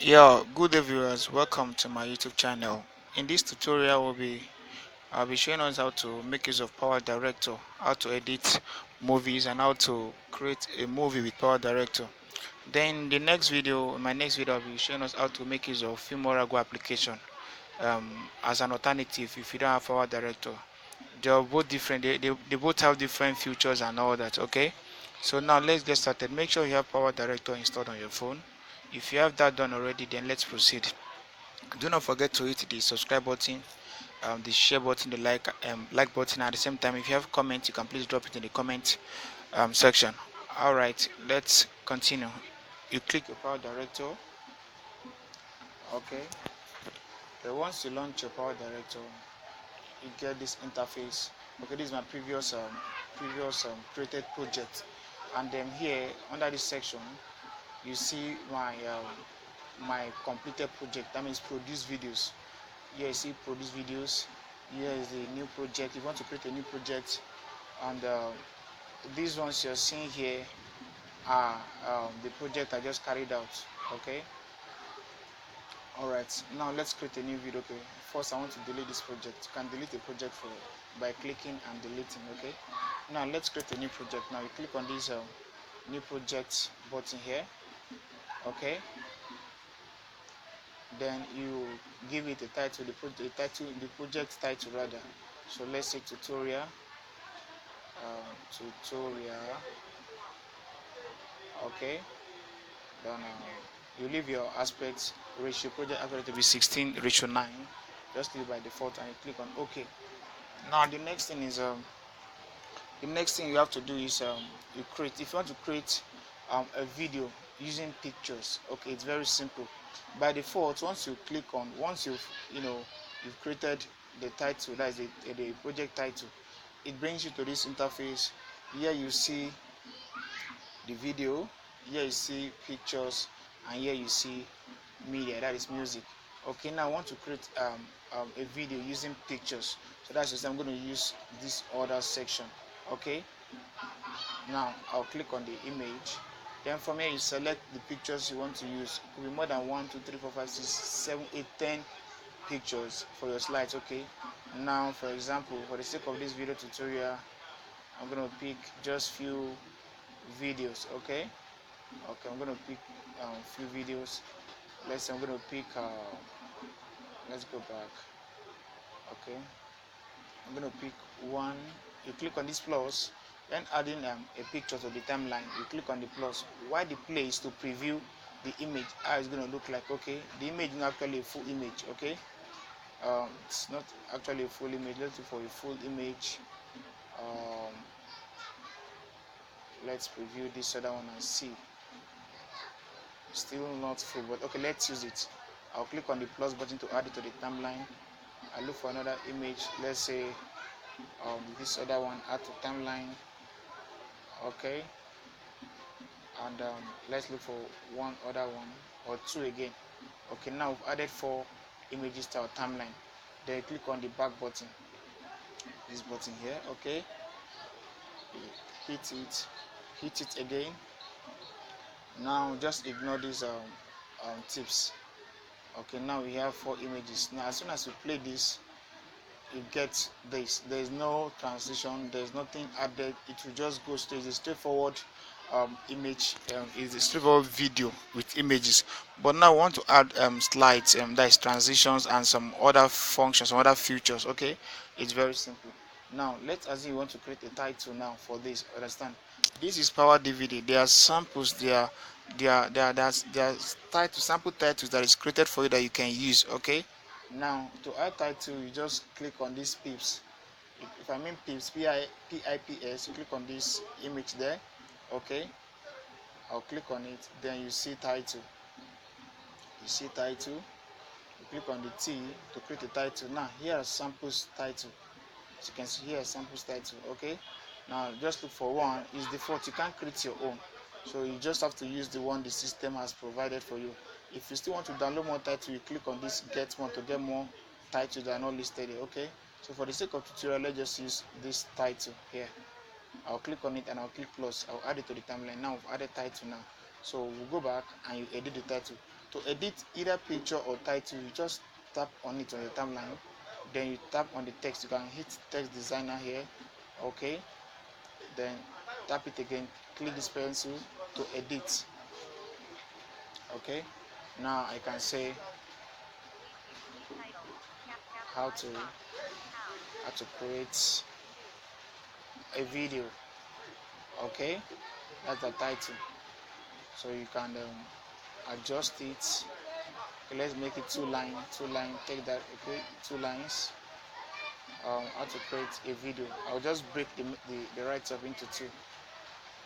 Yo, good day viewers, welcome to my YouTube channel. In this tutorial I'll be showing us how to make use of Power Director, how to edit movies and how to create a movie with Power Director. Then in my next video I'll be showing us how to make use of Filmora application as an alternative if you don't have Power Director. They are both different, they both have different features and all that, okay? So now let's get started. Make sure you have Power Director installed on your phone. If you have that done already, then let's proceed. Do not forget to hit the subscribe button, the share button, the like button. At the same time, if you have comments, you can please drop it in the comment section. All right, let's continue. You click your Power Director. Okay. Then once you launch your Power Director, you get this interface. Okay, this is my previous created project, and then here under this section, you see my completed project. That means produce videos. Here you see produce videos. Here is the new project. If you want to create a new project, and these ones you're seeing here are the project I just carried out. Okay. All right. Now let's create a new video. Okay. First, I want to delete this project. You can delete a project by clicking and deleting. Okay. Now let's create a new project. Now you click on this new project button here. Okay. Then you give it a title, the project title rather. So let's say tutorial. Tutorial. Okay. Then you leave your aspect ratio, project aspect to be 16:9. Just leave by default and you click on OK. Now the next thing you have to do is if you want to create a video using pictures. Okay, it's very simple. By default, once you've created the title, that is the project title, it brings you to this interface. Here you see the video, here you see pictures, and here you see media, that is music. Okay, now I want to create a video using pictures, so that's just I'm going to use this other section. Okay, now I'll click on the image. Then from here you select the pictures you want to use. It could be more than 1 2 3 4 5 6 7 8 10 pictures for your slides. Okay, now for example, for the sake of this video tutorial, I'm going to pick just few videos. Okay, I'm going to pick few videos. Let's say I'm going to pick let's go back. Okay, I'm going to pick one. You click on this plus, then adding a picture to the timeline. You click on the plus. Why the play is to preview the image, how it's going to look like. Okay, the image is not actually a full image. Okay, it's not actually a full image. Let's look for a full image. Let's preview this other one and see. Still not full, but okay, let's use it. I'll click on the plus button to add it to the timeline. I look for another image. Let's say this other one, add to timeline. Okay, and let's look for one other one or two again. Okay, now we've added 4 images to our timeline. Then click on the back button, this button here. Okay, hit it again. Now just ignore these tips. Okay, now we have 4 images. Now as soon as you play this, you get this. There is no transition, there is nothing added. It will just go straight. It's a straightforward image. Is a straightforward video with images. But now I want to add slides, that is transitions and some other functions, some other features. Okay, it's very simple. Now let's assume you want to create a title now for this. Understand? This is Power DVD. There are samples. There are sample titles that is created for you that you can use. Okay. Now to add title, you just click on these pips. If I mean pips, pips, you click on this image there. Okay, I'll click on it. Then you see title. You see title. You click on the T to create a title. Now here are samples title. As you can see here, samples title. Okay. Now just look for one. Is default. You can't create your own, so you just have to use the one the system has provided for you. If you still want to download more title, you click on this get more to get more titles that are not listed here. Okay, so for the sake of tutorial, let's just use this title here. I'll click on it and I'll click plus. I'll add it to the timeline. Now we've added title now, so we'll go back and you edit the title. To edit either picture or title, you just tap on it on your timeline, then you tap on the text. You can hit text designer here, okay, then tap it again, click this pencil to edit. Okay, now I can say how to create a video. Okay, that's the title. So you can adjust it. Okay, let's make it two line, take that. Okay, 2 lines. How to create a video. I'll just break the right up into 2.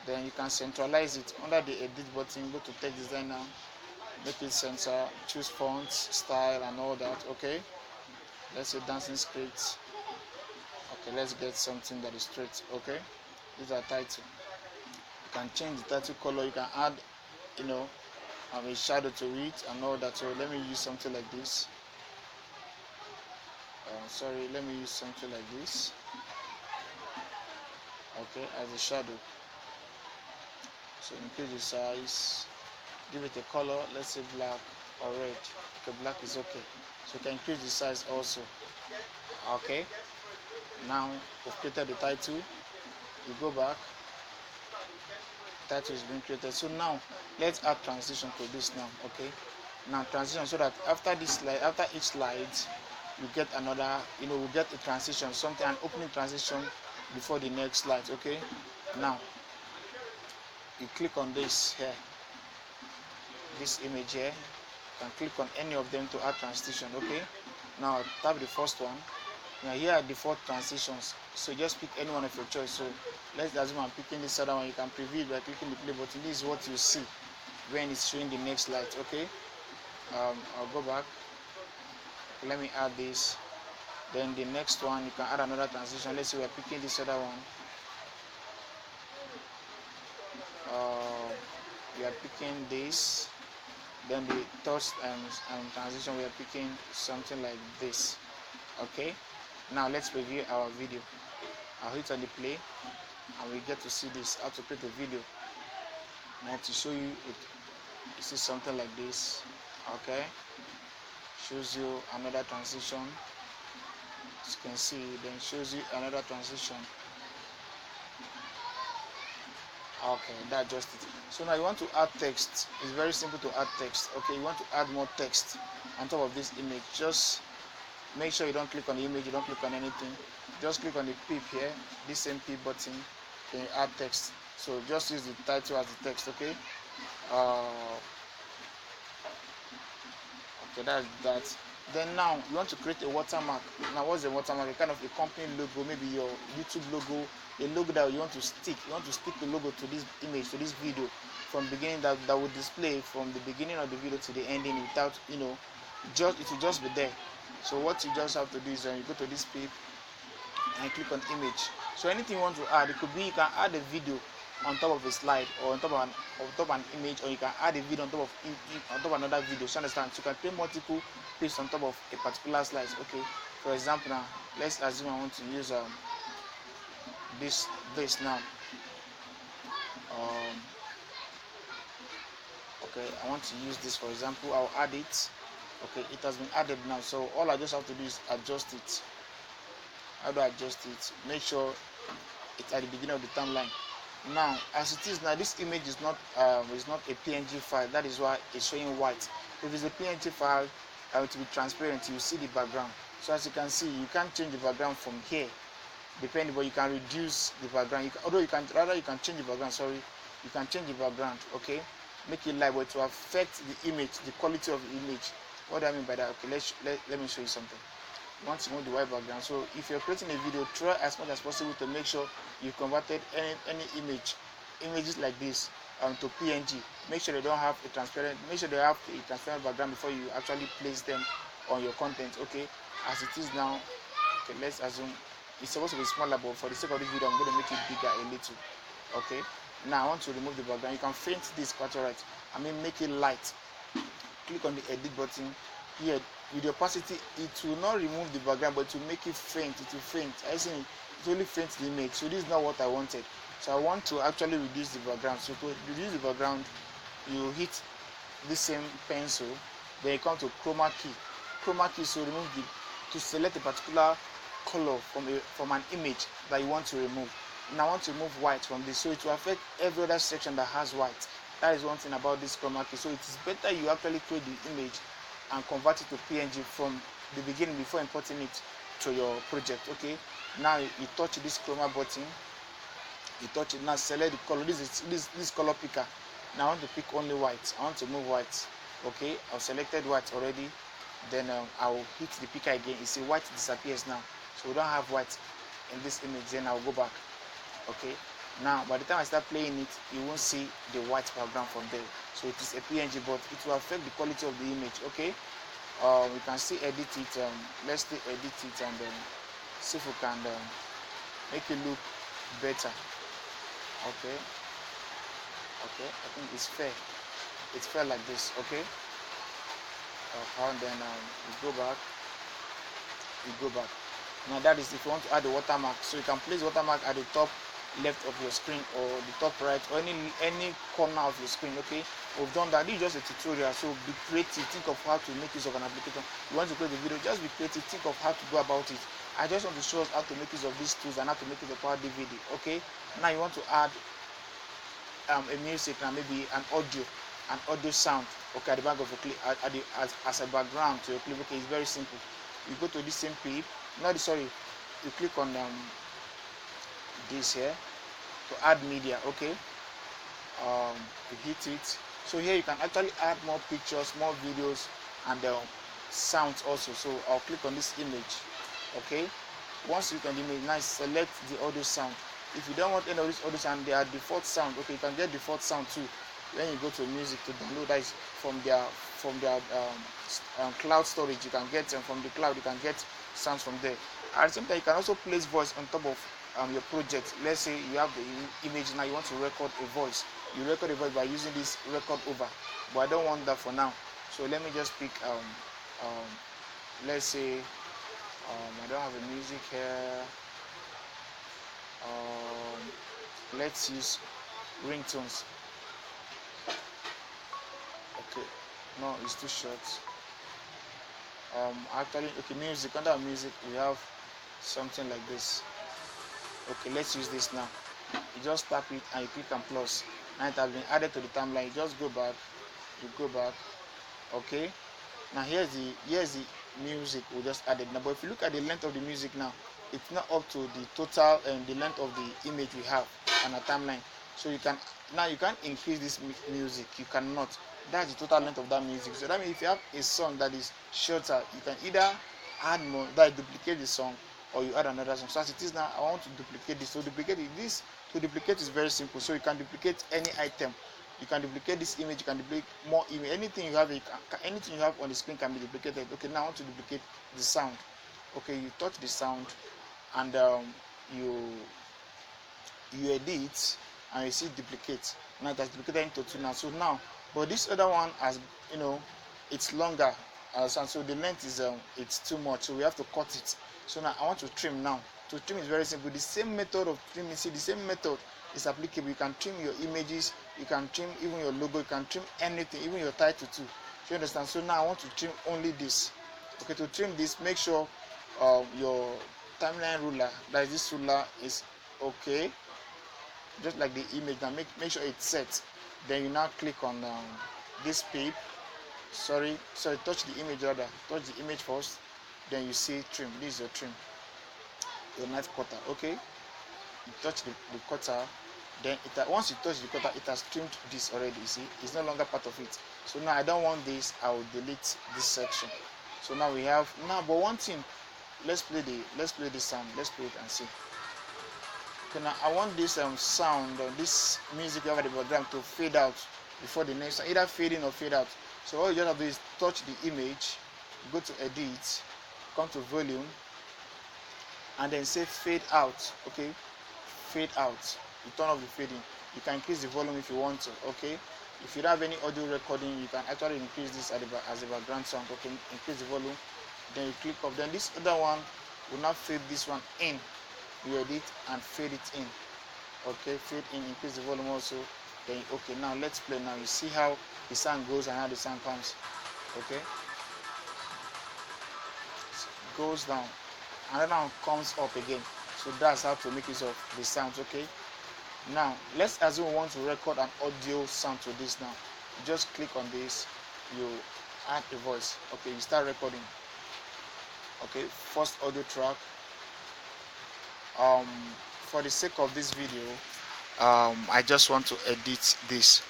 Then you can centralize it under the edit button. Go to text designer, make it center, choose fonts, style, and all that. Okay, let's say dancing script. Okay, let's get something that is straight. Okay, this is our title. You can change the title color. You can add, a shadow to it and all that. So let me use something like this. Let me use something like this. Okay, as a shadow. So increase the size, give it a color, let's say black or red. Okay, black is okay. So you can increase the size also. Okay, now we've created the title. You go back, title is being created. So now let's add transition to this now. Okay, now transition, so that after this slide, after each slide, you get another, we'll get a transition, something, an opening transition before the next slide. Okay, now you click on this here, this image here. You can click on any of them to add transition. Okay, now tap the first one. Now here are default transitions, so just pick any one of your choice. So let's assume I'm picking this other one. You can preview it by clicking the play button. This is what you see when it's showing the next slide. Okay, I'll go back. Okay, let me add this. Then the next one, you can add another transition. Let's say we're picking this other one. We are picking this. Then the third transition, we are picking something like this. Okay, now let's review our video. I'll hit on the play and we get to see this, how to create a video. Now to show you it, you see something like this. Okay, shows you another transition, as you can see, then shows you another transition. Okay, that's just it. So now you want to add text. It's very simple to add text. Okay, you want to add more text on top of this image. Just make sure you don't click on the image, you don't click on anything. Just click on the pip here, this same pip button, then you add text. So just use the title as the text. Okay, okay, that's that. Then now you want to create a watermark. Now what's a watermark? A kind of a company logo, maybe your YouTube logo, a logo that you want to stick. You want to stick the logo to this image, to this video, from beginning, that will display from the beginning of the video to the ending without, it will just be there. So what you just have to do is you go to this page and click on image. So anything you want to add, it could be, you can add a video on top of a slide, or on top of an image, or you can add a video on top of another video. So understand? So you can create multiple pages on top of a particular slide. Okay, for example, now let's assume I want to use this now. Okay, I want to use this, for example. I'll add it. Okay, it has been added now, so all I just have to do is adjust it. How do I adjust it? Make sure it's at the beginning of the timeline. Now, as it is now, this image is not a PNG file. That is why it's showing white. If it's a PNG file, it will be transparent. You see the background. So as you can see, you can't change the background from here, depending, but you can reduce the background. You can change the background. Sorry, you can change the background. Okay, make it light, but to affect the image, the quality of the image. What do I mean by that? Okay, let me show you something. You want to move the white background. So if you're creating a video, try as much as possible to make sure you converted any images like this to PNG. Make sure they don't have a transparent. Make sure they have a transparent background before you actually place them on your content. Okay, as it is now. Okay, let's assume it's supposed to be smaller, but for the sake of this video, I'm going to make it bigger a little. Okay. Now I want to remove the background. You can faint this part, right? Make it light. Click on the edit button here. With the opacity, it will not remove the background, but to make it faint, it will faint. I see it only faint the image. So this is not what I wanted. So I want to actually reduce the background. So to reduce the background, you hit this same pencil, then you come to chroma key. Chroma key, so remove to select a particular color from an image that you want to remove. Now I want to remove white from this, so it will affect every other section that has white. That is one thing about this chroma key. So it is better you actually create the image and convert it to PNG from the beginning before importing it to your project. Okay, now you touch this chroma button, you touch it, now select the color. This color picker. Now I want to pick only white. I want to move white. Okay, I've selected white already. Then I'll hit the picker again. You see white disappears now, so we don't have white in this image. Then I'll go back. Okay, now by the time I start playing it, you won't see the white background from there. So it is a PNG, but it will affect the quality of the image. Okay, we can still edit it. Let's still edit it and see if we can make it look better. Okay, I think it's fair. It's fair like this. Okay, and then we go back. Now that is if you want to add a watermark, so you can place watermark at the top left of your screen or the top right or any corner of your screen. Okay, we've done that. This is just a tutorial, so be creative. Think of how to make use of an application. You want to create a video, just be creative. Think of how to go about it. I just want to show us how to make use of these tools and how to make use of Power DVD. Okay, now you want to add a music and maybe an audio sound. Okay, at the back of your clip, as a background to your clip. Okay, it's very simple. You go to this same clip. You click on this here to add media. Okay, you hit it. So here you can actually add more pictures, more videos, and sounds also. So I'll click on this image. Okay, once you can image, now select the audio sound. If you don't want any of this audio sound, they are default sound. Okay, you can get default sound too. When you go to music to download, that is from their cloud storage. You can get from the cloud. You can get sounds from there. At the same time, you can also place voice on top of your project. Let's say you have the image, now you want to record a voice. You record a voice by using this record over, but I don't want that for now. So let me just pick let's say I don't have a music here. Let's use ringtones. Okay, no, it's too short. Actually, okay, music. Under music we have something like this. Okay, let's use this now. You just tap it and you click on plus. Now it has been added to the timeline. You just go back. Okay, now here's the music we just added now. But if you look at the length of the music now, it's not up to the total and the length of the image we have on a timeline. So you can't increase this music. You cannot. That's the total length of that music. So that means if you have a song that is shorter, you can either add more, that duplicate the song, or you add another song. So as it is now, I want to duplicate this. So duplicate it. This to duplicate is very simple. So you can duplicate any item. You can duplicate this image. You can duplicate more image. Anything you have on the screen can be duplicated. Okay, now I want to duplicate the sound. Okay, you touch the sound, and you edit, and you see duplicate. Now it has duplicated into two now. So now, but this other one has, it's longer, and so the length is it's too much. So we have to cut it. So now I want to trim now. To trim is very simple. The same method of trimming, see, the same method is applicable. You can trim your images, you can trim even your logo, you can trim anything, even your title too. Do you understand? So now I want to trim only this. Okay, to trim this, make sure your timeline ruler, that is this ruler, is okay, just like the image. Now make sure it's set. Then you now click on this pip. Touch the image rather. Touch the image first. Then you see trim. This is your trim, your knife cutter. Okay, you touch the cutter. Then once you touch the cutter, it has trimmed this already. You see, it's no longer part of it. So now I don't want this. I will delete this section. So now we have but one thing. Let's play the sound. Let's play it and see. Okay, now I want this sound or this music over the background to fade out before the next one, either fade in or fade out. So all you just have to do is touch the image, go to edit, come to volume, and then say fade out. Okay, fade out. You turn off the fading. You can increase the volume if you want to. Okay, if you don't have any audio recording, you can actually increase this as a background sound. Okay, increase the volume. Then you click off. Then this other one will now fade this one in. You edit and fade it in. Okay, fade in, increase the volume also. then okay, now let's play. Now you see how the sound goes and how the sound comes. Okay, goes down, another one comes up again. So that's how to make use of the sounds. Okay, now let's assume we want to record an audio sound to this. Now you just click on this, you add a voice. Okay, you start recording. Okay, first audio track. um for the sake of this video, I just want to edit this.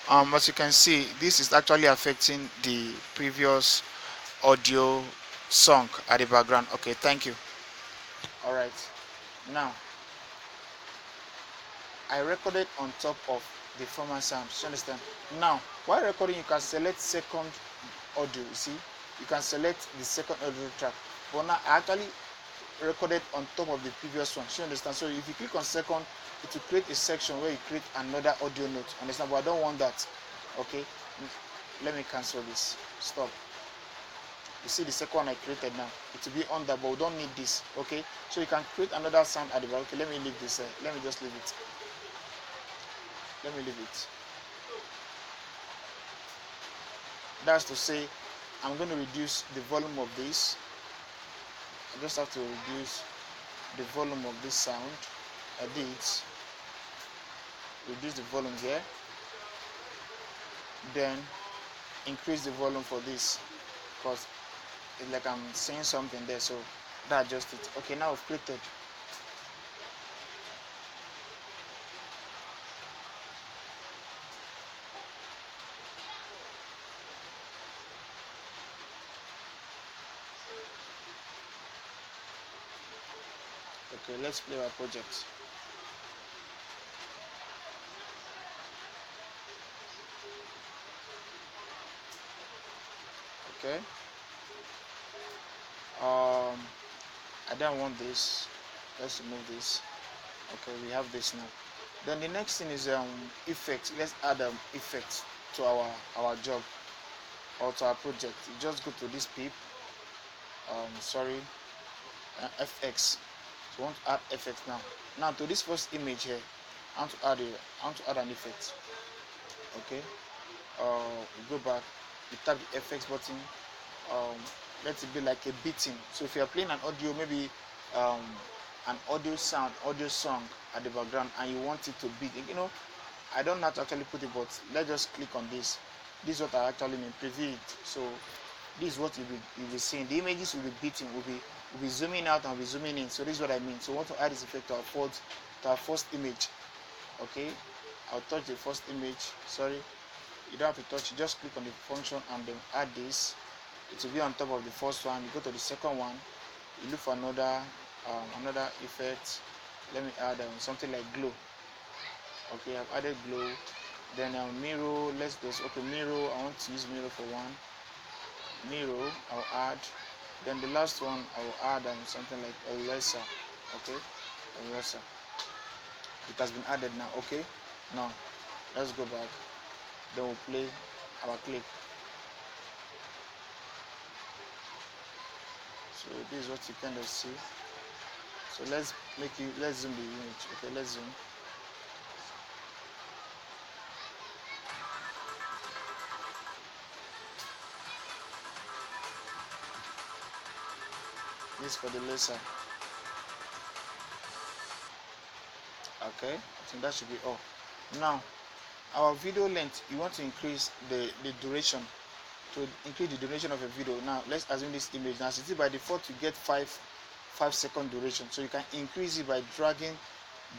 As you can see, this is actually affecting the previous audio song at the background. Okay, thank you. All right, now I recorded on top of the former sounds. You understand? Now while recording, you can select second audio. You see, you can select the second audio track, but now I actually recorded on top of the previous one. You understand? So if you click on second, it will create a section where you create another audio note. Understand? But I don't want that. Okay, let me cancel this. Stop. You see the second one I created now, it will be under, but we don't need this. Okay, so you can create another sound at the back. Okay, let me leave this. Let me just leave it. Let me leave it. That's to say, I'm going to reduce the volume of this. I just have to reduce the volume of this sound. Edit, reduce the volume here, then increase the volume for this, because it's like I'm saying something there, so that just it. Okay, now I've created. Okay, let's play our project. Okay, I don't want this. Let's remove this. Okay, we have this now. Then the next thing is effects. Let's add effects to our job or to our project. You just go to this pip, FX. So we want to add effects now. Now to this first image here, I want to add an effect. Okay, we go back, we tap the FX button. Let it be like a beating. So if you are playing an audio, maybe an audio song at the background, and you want it to beat, I don't know how to actually put it, but let's just click on this. This is what I actually mean. Preview it. So this is what you'll be seeing. The images will be beating. Will be zooming out and will be zooming in. So this is what I mean. So I want to add this effect to our first image. Okay, I'll touch the first image. Sorry, you don't have to touch. You just click on the function and then add this. It will be on top of the first one. You go to the second one. You look for another effect. Let me add something like glow. Okay, I've added glow. Then mirror. Let's do okay. Mirror. I want to use mirror for one. Mirror. I'll add. Then the last one I will add something like eraser. Okay, eraser. It has been added now. Okay, now let's go back. Then we'll play our clip. So this is what you kind of see. So let's zoom the image. Okay, let's zoom. This for the laser. Okay, I think that should be all. Now our video length, you want to increase the duration. To increase the duration of a video, now let's assume this image, now since by default you get 5-second duration, so you can increase it by dragging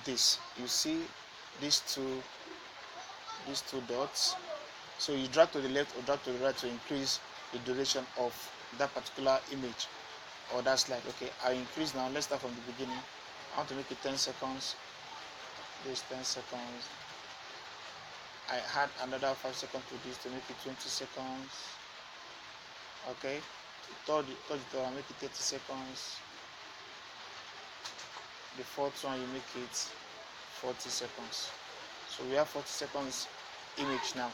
this. You see these two dots, so you drag to the left or drag to the right to increase the duration of that particular image or that slide. Okay, I increase now. Let's start from the beginning. I want to make it 10 seconds. This 10 seconds. I had another 5 seconds to this to make it 20 seconds. Okay, third I make it 30 seconds. The fourth one you make it 40 seconds. So we have 40 seconds image now.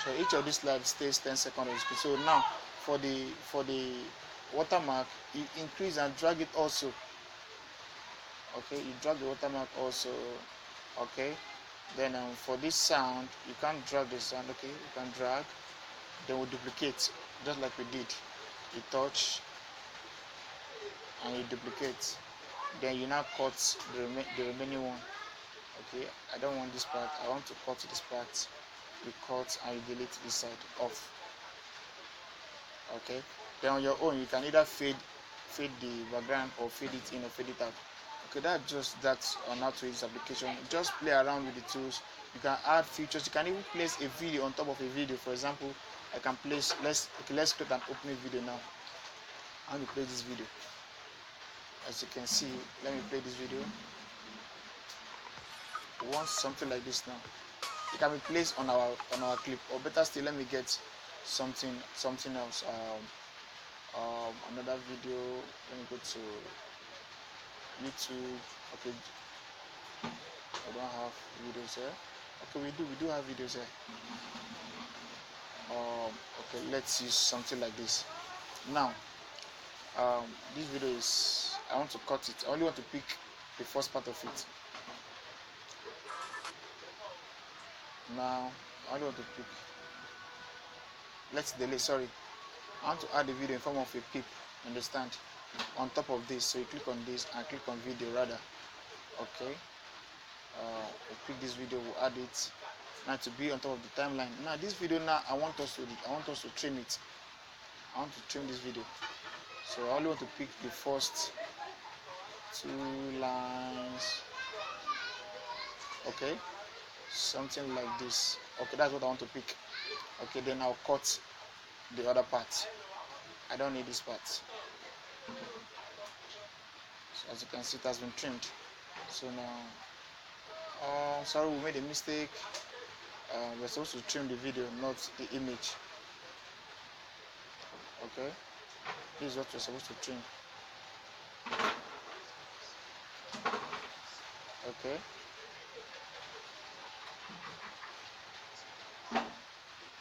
So each of these slides stays 10 seconds. So now for the watermark, you increase and drag it also. Okay, you drag the watermark also. Okay, Then for this sound, you can't drag the sound. Okay, you can drag, then we duplicate just like we did. You touch and you duplicate, then you now cut the remaining one. Okay, I don't want this part, I want to cut this part. You cut and you delete this side off. Okay, then on your own you can either fade the background or fade it in or fade it out. Okay, that's on how to use this application. Just play around with the tools. You can add features. You can even place a video on top of a video. For example, I can place, let's create an opening video now. I'm going to play this video. As you can see, let me play this video. We want something like this now. It can be placed on our clip, or better still, let me get something else. Another video. Let me go to YouTube. Okay, I don't have videos here. Okay, we do have videos here. Okay, let's use something like this. Now, this video is, I want to cut it. I only want to pick the first part of it. Now, I only want to pick. Let's delete. Sorry, I want to add the video in form of a clip. Understand? On top of this, so you click on this and click on video rather. Okay. We'll pick this video. We'll add it. Now to be on top of the timeline. Now this video, now I want us to trim it. I want to trim this video. So I only want to pick the first 2 lines. Okay, something like this. Okay, that's what I want to pick. Okay, then I'll cut the other part. I don't need this part. So as you can see, it has been trimmed. So now, sorry, we made a mistake. We're supposed to trim the video, not the image. Okay, this is what we're supposed to trim. Okay,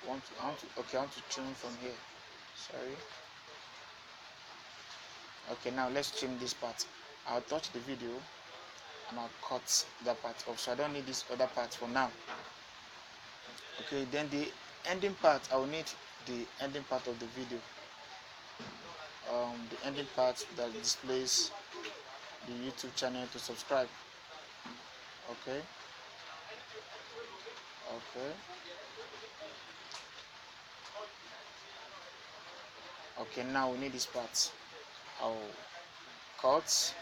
I want to trim from here. Sorry. Okay, now let's trim this part. I'll touch the video and I'll cut that part off. So I don't need this other part for now. Okay, then the ending part, I will need the ending part of the video. The ending part that displays the YouTube channel to subscribe. Okay. Okay. Okay, now we need this part. I'll cut.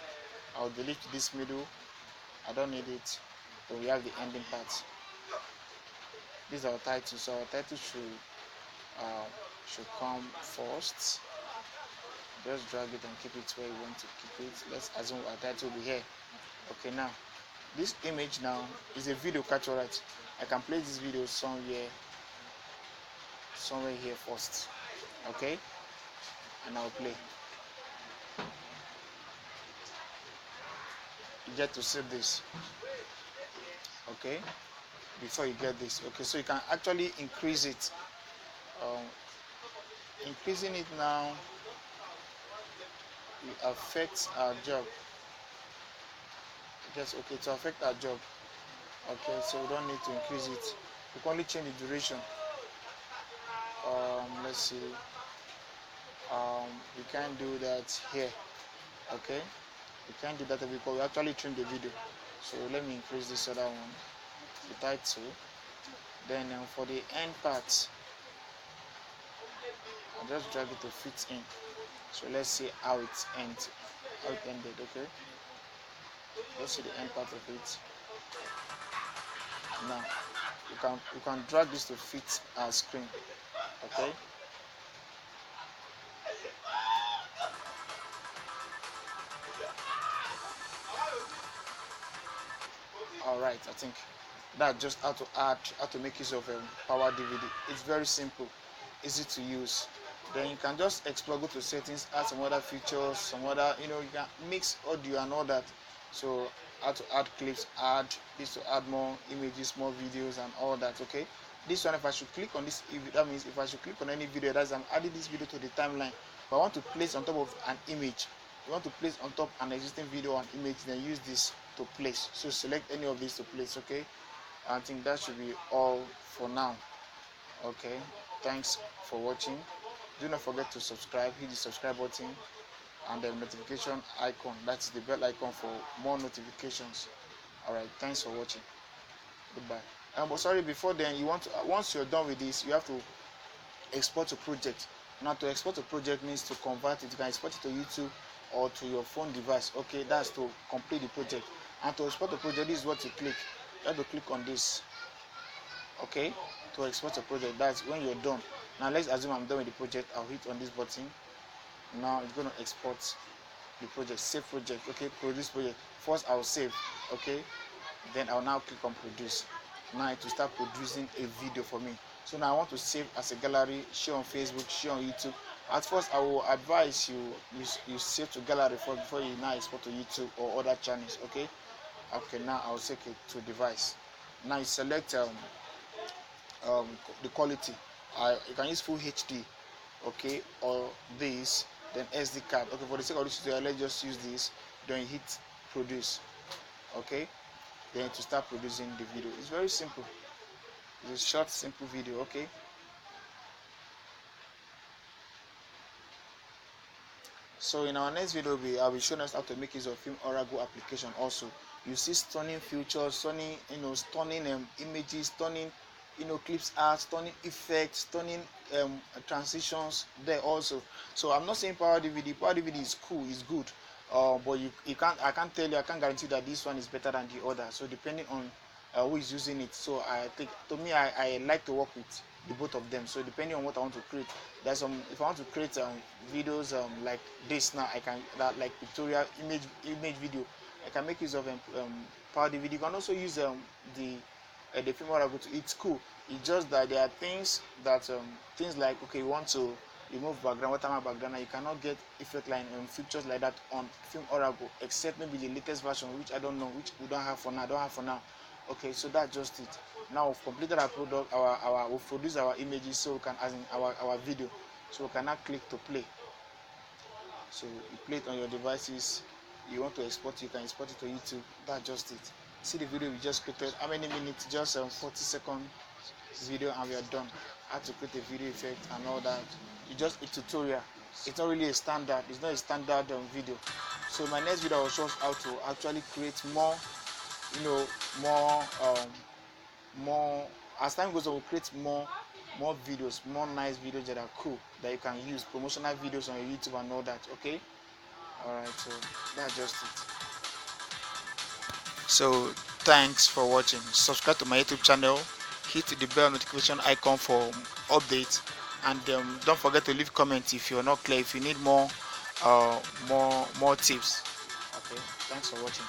I'll delete this middle. I don't need it. So we have the ending part. This is our title. So our title should come first. Just drag it and keep it where you want to keep it. Let's assume our title will be here. Okay, now this image now is a video capture, right? I can place this video somewhere here first. Okay, and I'll play. You get to save this. Okay, before you get this. Okay, so you can actually increase it. Increasing it now will affect our job. Yes, okay, to affect our job. Okay, so we don't need to increase it. We can only change the duration. Let's see. We can't do that here. Okay, we can't do that because we actually trim the video. So let me increase this other one, the title. Then for the end part, I'll just drag it to fit in. So let's see how it ends, how it ended. Okay, let's see the end part of it. Now you can drag this to fit our screen. Okay. All right, I think that's just how to make use of Power DVD. It's very simple, easy to use. Then you can just explore, go to settings, add some other features, some other, you can mix audio and all that. So how to add clips, add this to add more images, more videos and all that. Okay, this one, if I should click on this, that means if I should click on any video, that's I'm adding this video to the timeline. But I want to place on top of an image, you want to place on top an existing video or an image, then use this to place. So select any of these to place. Okay, I think that should be all for now. Okay, thanks for watching. Do not forget to subscribe, hit the subscribe button and the notification icon, that's the bell icon for more notifications. All right, thanks for watching. Goodbye. But sorry, before then, you want to, once you're done with this, you have to export a project. Now, to export a project means to convert it. You can export it to YouTube or to your phone device. Okay, that's to complete the project. And to export a project, this is what you click. You have to click on this. Okay, to export a project, that's when you're done. Now let's assume I'm done with the project. I'll hit on this button. Now it's going to export the project. Save project. Okay, produce project. First I'll save. Okay, then I'll now click on produce. Now it will start producing a video for me. So now I want to save as a gallery, share on Facebook, share on YouTube. At first I will advise you save to gallery first before you now export to YouTube or other channels. Okay, now I'll take it to device. Now you select the quality. You can use full HD, okay, or this, then SD card. Okay, for the sake of this tutorial, let's just use this. Then hit produce. Okay, then to start producing the video. It's very simple. It's a short, simple video. Okay. So in our next video, I'll be showing us how to make use of FilmOrago application. Also, you see stunning features, stunning, stunning images, stunning, clips art, stunning effects, stunning transitions there also. So I'm not saying Power DVD. Power DVD is cool, it's good, but I can't tell you, I can't guarantee that this one is better than the other. So depending on who is using it. So I think, to me, I like to work with the both of them. So depending on what I want to create, there's some, if I want to create videos like this, now I can, that like pictorial image video, I can make use of Power DVD. You can also use the FilmOrago. It's cool. It's just that there are things that things like, okay, you want to remove background, watermark background, and you cannot get effect line and features like that on FilmOrago, except maybe the latest version, which I don't know, which we don't have for now. Okay, so that's just it. Now we've completed our product, we've produced our images, so we can, as in our video, so we can now click to play. So you play it on your devices. You want to export, you can export it to YouTube. That's just it. See the video we just created. How many minutes? Just 40-second video, and we are done. How to create a video effect and all that. It's just a tutorial. It's not really a standard. It's not a standard video. So my next video I will show us how to actually create more. More as time goes on, we'll create more videos, more nice videos that are cool, that you can use, promotional videos on your YouTube and all that. Okay, all right, so that's just it. So thanks for watching. Subscribe to my YouTube channel, hit the bell notification icon for updates, and don't forget to leave comments if you're not clear, if you need more tips. Okay, thanks for watching.